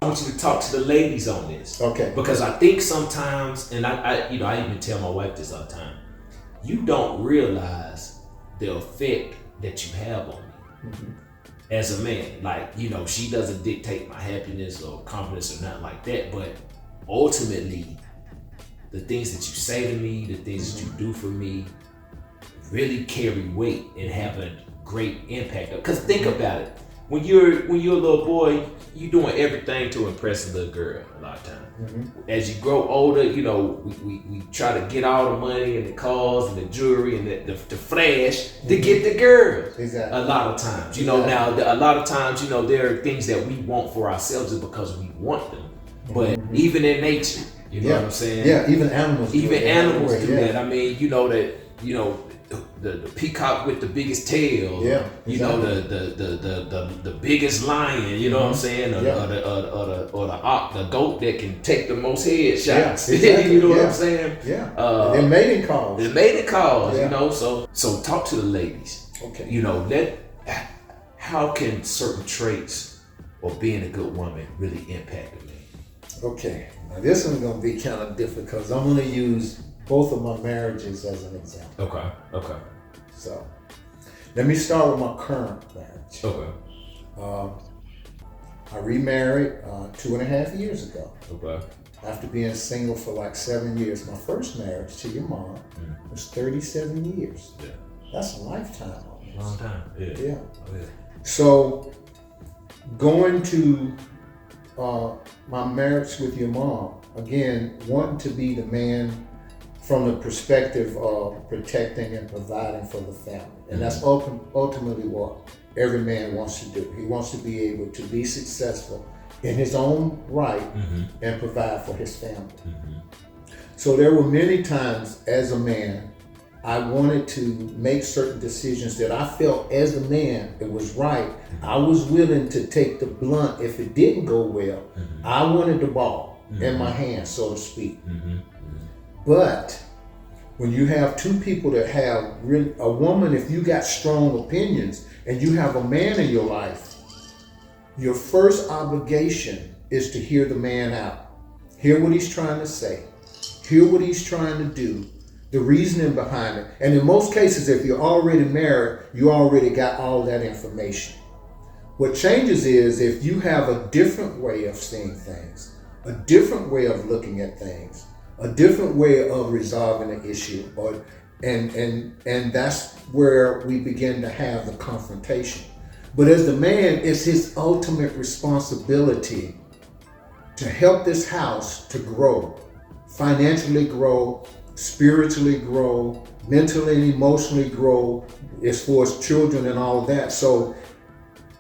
I want you to talk to the ladies on this. Okay. Because I think sometimes, and I even tell my wife this all the time, you don't realize the effect that you have on me as a man. Like, she doesn't dictate my happiness or confidence or nothing like that, but ultimately, the things that you say to me, the things that you do for me, really carry weight and have a great impact. Because think about it. When you're a little boy, you're doing everything to impress a little girl a lot of times. As you grow older, we try to get all the money and the cars and the jewelry and the flash to get the girls. Exactly. A lot of times, now a lot of times, there are things that we want for ourselves just because we want them. But even in nature, you know what I'm saying? Yeah, even animals do that. I mean, the peacock with the biggest tail, the biggest lion, you know what I'm saying, or the goat that can take the most headshots. You know what I'm saying? They're mating calls. So talk to the ladies. Okay. How can certain traits or being a good woman really impact a man? Okay, now this one's gonna be kind of difficult because I'm gonna use both of my marriages as an example. Okay. So, let me start with my current marriage. Okay. I remarried 2.5 years ago. Okay. After being single for like 7 years. My first marriage to your mom was 37 years. Yeah. That's a lifetime almost. Long time. Yeah. Yeah. Oh, yeah. So, going to my marriage with your mom, again, wanting to be the man from the perspective of protecting and providing for the family. And that's ultimately what every man wants to do. He wants to be able to be successful in his own right and provide for his family. So there were many times as a man, I wanted to make certain decisions that I felt as a man it was right. I was willing to take the blunt if it didn't go well. I wanted the ball in my hand, so to speak. But when you have two people that have a woman, if you got strong opinions and you have a man in your life, your first obligation is to hear the man out. Hear what he's trying to say. Hear what he's trying to do. The reasoning behind it. And in most cases, if you're already married, you already got all that information. What changes is if you have a different way of seeing things, a different way of looking at things, a different way of resolving an issue, and that's where we begin to have the confrontation. But as the man, it's his ultimate responsibility to help this house to grow, financially grow, spiritually grow, mentally and emotionally grow, as far as children and all of that. So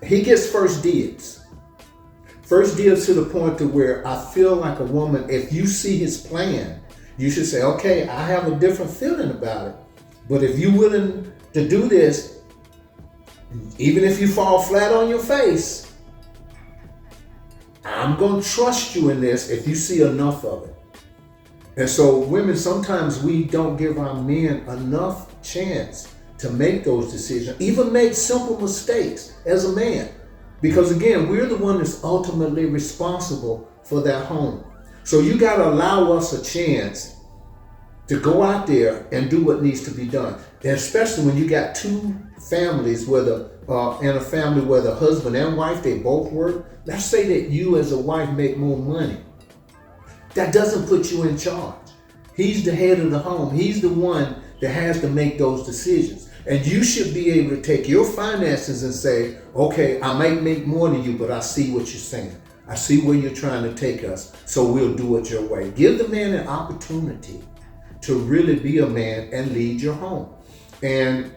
he gets first dibs. First dibs to the point to where I feel like a woman, if you see his plan, you should say, okay, I have a different feeling about it. But if you're willing to do this, even if you fall flat on your face, I'm going to trust you in this if you see enough of it. And so women, sometimes we don't give our men enough chance to make those decisions, even make simple mistakes as a man. Because again, we're the one that's ultimately responsible for that home. So you got to allow us a chance to go out there and do what needs to be done. And especially when you got two families, whether in a family where the husband and wife, they both work. Let's say that you as a wife make more money. That doesn't put you in charge. He's the head of the home. He's the one that has to make those decisions. And you should be able to take your finances and say, okay, I might make more than you, but I see what you're saying. I see where you're trying to take us, so we'll do it your way. Give the man an opportunity to really be a man and lead your home. And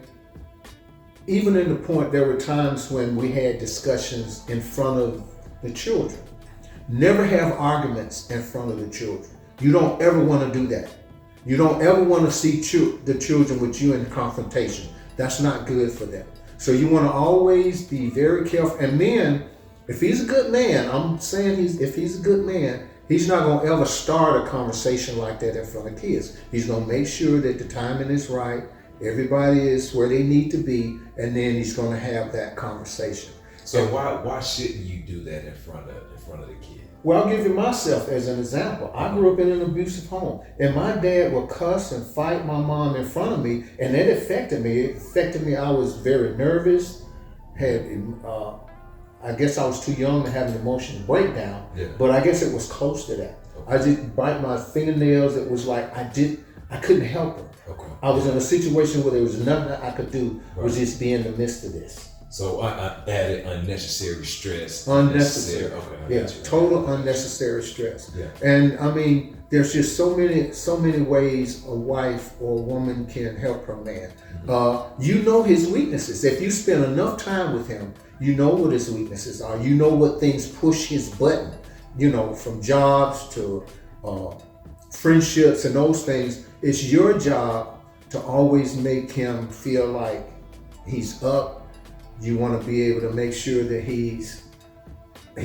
even in the point, there were times when we had discussions in front of the children. Never have arguments in front of the children. You don't ever want to do that. You don't ever want to see the children with you in confrontation. That's not good for them. So you want to always be very careful. And men, if he's a good man, I'm saying if he's a good man, he's not going to ever start a conversation like that in front of kids. He's going to make sure that the timing is right, everybody is where they need to be, and then he's going to have that conversation. So why shouldn't you do that in front of the kid? Well, I'll give you myself as an example. I grew up in an abusive home, and my dad would cuss and fight my mom in front of me, and that affected me. It affected me. I was very nervous. I guess I was too young to have an emotional breakdown, but I guess it was close to that. Okay. I just bite my fingernails. It was like I couldn't help it. Okay. I was in a situation where there was nothing I could do. Was just be in the midst of this. So I added unnecessary stress. Unnecessary. Okay. Total unnecessary stress. Yeah. And I mean, there's just so many ways a wife or a woman can help her man. Mm-hmm. You know his weaknesses. If you spend enough time with him, you know what his weaknesses are. You know what things push his button. You know, from jobs to friendships and those things. It's your job to always make him feel like he's up. You want to be able to make sure that he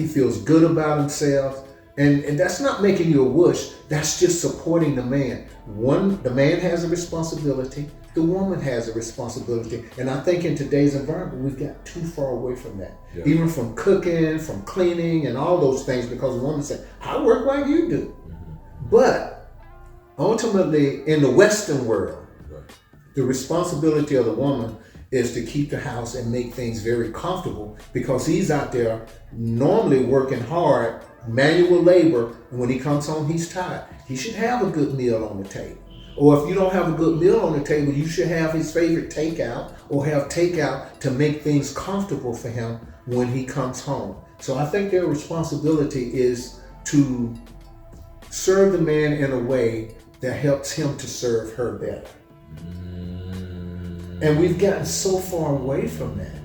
feels good about himself. And that's not making you a wuss. That's just supporting the man. The man has a responsibility. The woman has a responsibility. And I think in today's environment, we've got too far away from that. Yeah. Even from cooking, from cleaning, and all those things, because the woman said, I work like you do. Mm-hmm. But ultimately, in the Western world, the responsibility of the woman is to keep the house and make things very comfortable, because he's out there normally working hard, manual labor, and when he comes home, he's tired. He should have a good meal on the table. Or if you don't have a good meal on the table, you should have his favorite takeout, or have takeout to make things comfortable for him when he comes home. So I think their responsibility is to serve the man in a way that helps him to serve her better. And we've gotten so far away from that.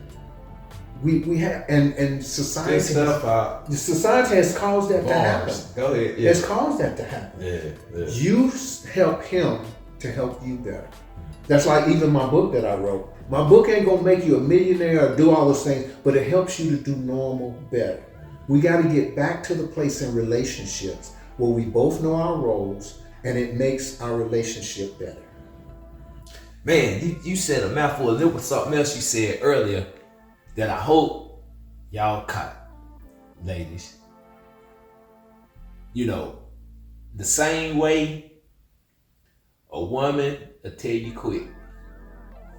We have, and society has caused that to happen. Go ahead. Yeah. It's caused that to happen. Yeah. You help him to help you better. That's like even my book that I wrote. My book ain't gonna make you a millionaire or do all those things, but it helps you to do normal better. We got to get back to the place in relationships where we both know our roles, and it makes our relationship better. Man, you said a mouthful, and there was something else you said earlier that I hope y'all caught, ladies. You know, the same way a woman will tell you quick,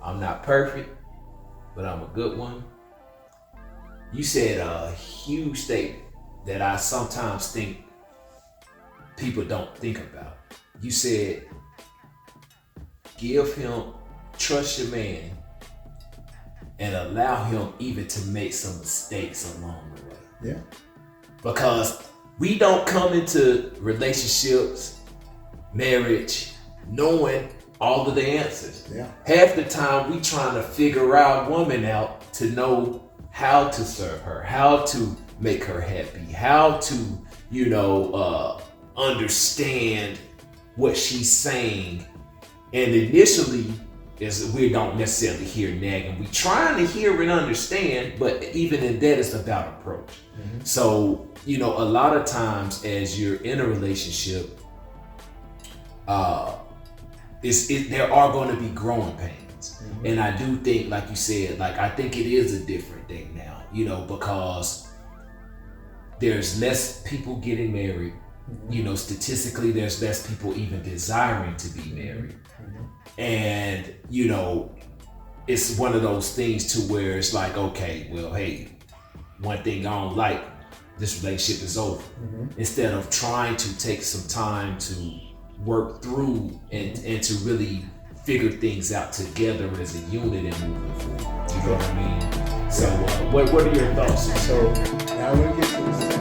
I'm not perfect, but I'm a good one. You said a huge statement that I sometimes think people don't think about. You said, trust your man and allow him even to make some mistakes along the way. Yeah. Because we don't come into relationships, marriage, knowing all of the answers. Yeah. Half the time we trying to figure our woman out to know how to serve her, how to make her happy, how to, understand what she's saying. And initially, we don't necessarily hear nagging. We trying to hear and understand, but even in that, it's about approach. Mm-hmm. So, a lot of times as you're in a relationship, there are going to be growing pains. Mm-hmm. And I do think, like you said, I think it is a different thing now, because there's less people getting married. Mm-hmm. Statistically, there's less people even desiring to be married. Mm-hmm. And, it's one of those things to where it's like, okay, well, hey, one thing I don't like, this relationship is over. Mm-hmm. Instead of trying to take some time to work through and to really figure things out together as a unit and moving forward. You know what I mean? So what are your thoughts? So now we'll get to the